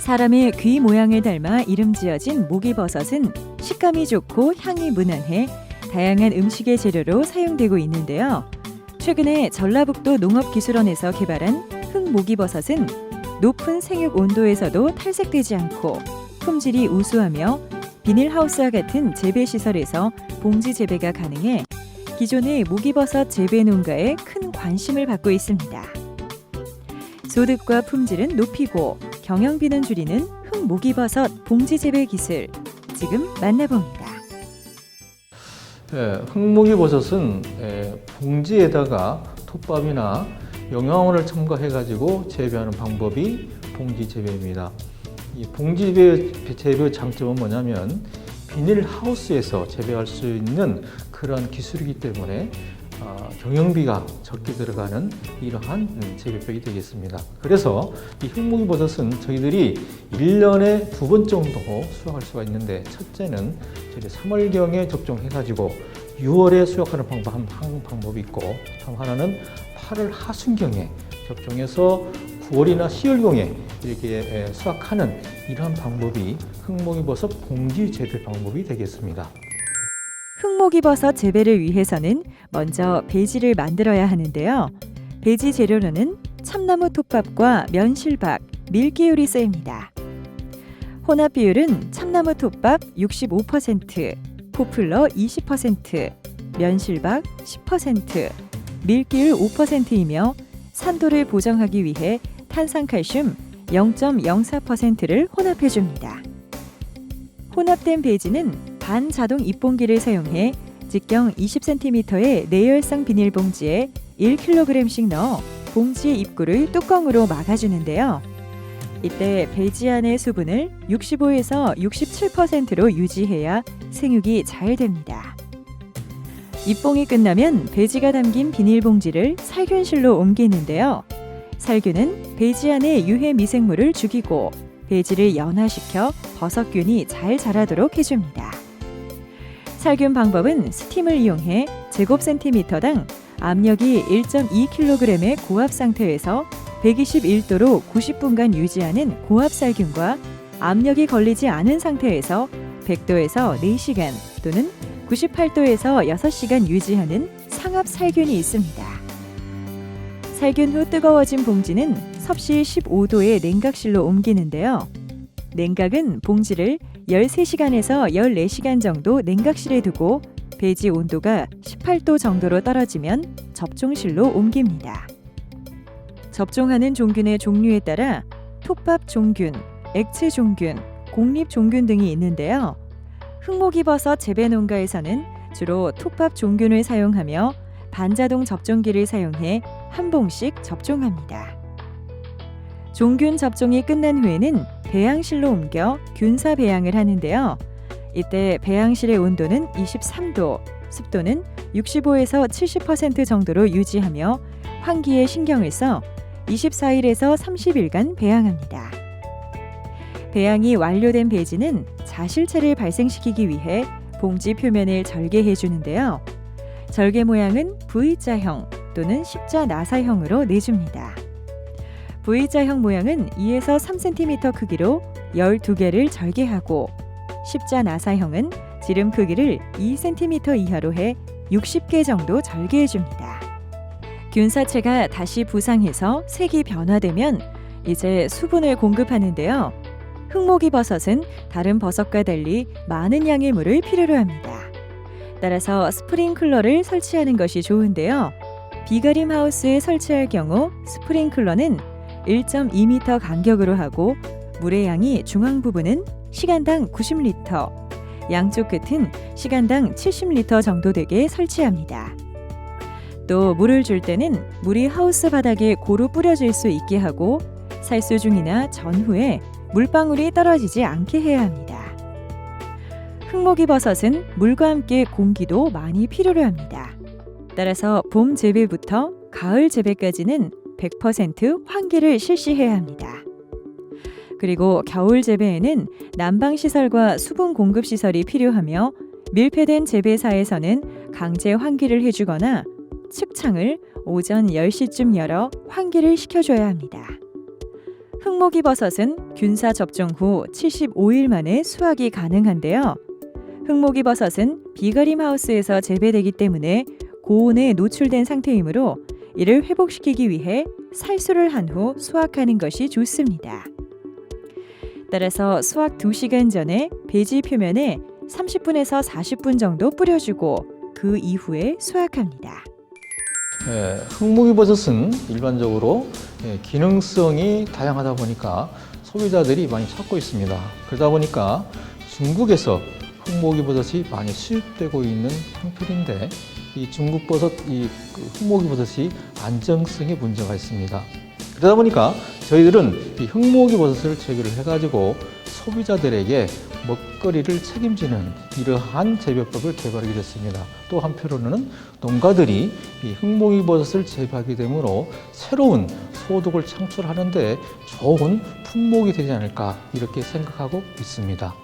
사람의 귀 모양을 닮아 이름 지어진 목이버섯은 식감이 좋고 향이 무난해 다양한 음식의 재료로 사용되고 있는데요. 최근에 전라북도 농업기술원에서 개발한 흑목이버섯은 높은 생육 온도에서도 탈색되지 않고 품질이 우수하며 비닐하우스와 같은 재배시설에서 봉지 재배가 가능해 기존의 목이버섯 재배 농가에 큰 관심을 받고 있습니다. 소득과 품질은 높이고 경영비는 줄이는 흑목이버섯 봉지 재배 기술, 지금 만나봅니다. 흑목이버섯은 봉지에다가 톱밥이나 영양원을 첨가해가지고 재배하는 방법이 봉지 재배입니다. 이 봉지 재배 장점은 뭐냐면 비닐하우스에서 재배할 수 있는 그런 기술이기 때문에 경영비가 적게 들어가는 이러한 재배법이 되겠습니다. 그래서 이 흑목이버섯은 저희들이 1년에 2번 정도 수확할 수가 있는데, 첫째는 3월경에 접종해가지고 6월에 수확하는 방법이 있고, 하나는 8월 하순경에 접종해서 9월이나 10월경에 이렇게 수확하는 이러한 방법이 흑목이버섯 봉지 재배 방법이 되겠습니다. 흑목이버섯 재배를 위해서는 먼저 배지를 만들어야 하는데요. 배지 재료로는 참나무 톱밥과 면실박, 밀기울이 쓰입니다. 혼합 비율은 참나무 톱밥 65%, 포플러 20%, 면실박 10%, 밀기울 5%이며 산도를 보정하기 위해 탄산칼슘 0.04%를 혼합해줍니다. 혼합된 배지는 반자동 입봉기를 사용해 직경 20cm의 내열성 비닐봉지에 1kg씩 넣어 봉지의 입구를 뚜껑으로 막아주는데요. 이때 배지 안의 수분을 65에서 67%로 유지해야 생육이 잘 됩니다. 입봉이 끝나면 배지가 담긴 비닐봉지를 살균실로 옮기는데요. 살균은 배지 안의 유해 미생물을 죽이고 배지를 연화시켜 버섯균이 잘 자라도록 해줍니다. 살균 방법은 스팀을 이용해 제곱센티미터당 압력이 1.2kg의 고압 상태에서 121도로 90분간 유지하는 고압 살균과 압력이 걸리지 않은 상태에서 100도에서 4시간 또는 98도에서 6시간 유지하는 상압 살균이 있습니다. 살균 후 뜨거워진 봉지는 섭씨 15도의 냉각실로 옮기는데요. 냉각은 봉지를 13시간에서 14시간 정도 냉각실에 두고 배지 온도가 18도 정도로 떨어지면 접종실로 옮깁니다. 접종하는 종균의 종류에 따라 톱밥 종균, 액체 종균, 공립 종균 등이 있는데요. 흑목이버섯 재배 농가에서는 주로 톱밥 종균을 사용하며 반자동 접종기를 사용해 한 봉씩 접종합니다. 종균 접종이 끝난 후에는 배양실로 옮겨 균사 배양을 하는데요. 이때 배양실의 온도는 23도, 습도는 65에서 70% 정도로 유지하며 환기에 신경을 써 24일에서 30일간 배양합니다. 배양이 완료된 배지는 자실체를 발생시키기 위해 봉지 표면을 절개해 주는데요. 절개 모양은 V자형 또는 십자 나사형으로 내줍니다. V자형 모양은 2에서 3cm 크기로 12개를 절개하고, 십자 나사형은 지름 크기를 2cm 이하로 해 60개 정도 절개해 줍니다. 균사체가 다시 부상해서 색이 변화되면 이제 수분을 공급하는데요. 흑목이버섯은 다른 버섯과 달리 많은 양의 물을 필요로 합니다. 따라서 스프링클러를 설치하는 것이 좋은데요. 비가림 하우스에 설치할 경우 스프링클러는 1.2m 간격으로 하고 물의 양이 중앙 부분은 시간당 90리터, 양쪽 끝은 시간당 70리터 정도 되게 설치합니다. 또 물을 줄 때는 물이 하우스 바닥에 고루 뿌려질 수 있게 하고 살수 중이나 전후에 물방울이 떨어지지 않게 해야 합니다. 흑목이버섯은 물과 함께 공기도 많이 필요로 합니다. 따라서 봄 재배부터 가을 재배까지는 100% 환기를 실시해야 합니다. 그리고 겨울 재배에는 난방시설과 수분 공급시설이 필요하며 밀폐된 재배사에서는 강제 환기를 해주거나 측창을 오전 10시쯤 열어 환기를 시켜줘야 합니다. 흑모기버섯은 균사 접종 후 75일 만에 수확이 가능한데요. 흑모기버섯은 비가림 하우스에서 재배되기 때문에 고온에 노출된 상태이므로 이를 회복시키기 위해 살수를 한 후 수확하는 것이 좋습니다. 따라서 수확 2시간 전에 배지 표면에 30분에서 40분 정도 뿌려주고 그 이후에 수확합니다. 흑모기버섯은 일반적으로 기능성이 다양하다 보니까 소비자들이 많이 찾고 있습니다. 그러다 보니까 중국에서 흑모기버섯이 많이 수입되고 있는 형편인데 이 중국 버섯, 흑모기버섯이 안정성에 문제가 있습니다. 그러다 보니까 저희들은 이 흑모기버섯을 재배를 해가지고 소비자들에게 먹거리를 책임지는 이러한 재배법을 개발하게 됐습니다. 또 한편으로는 농가들이 이 흑모기버섯을 재배하게 되므로 새로운 소득을 창출하는 데 좋은 품목이 되지 않을까 이렇게 생각하고 있습니다.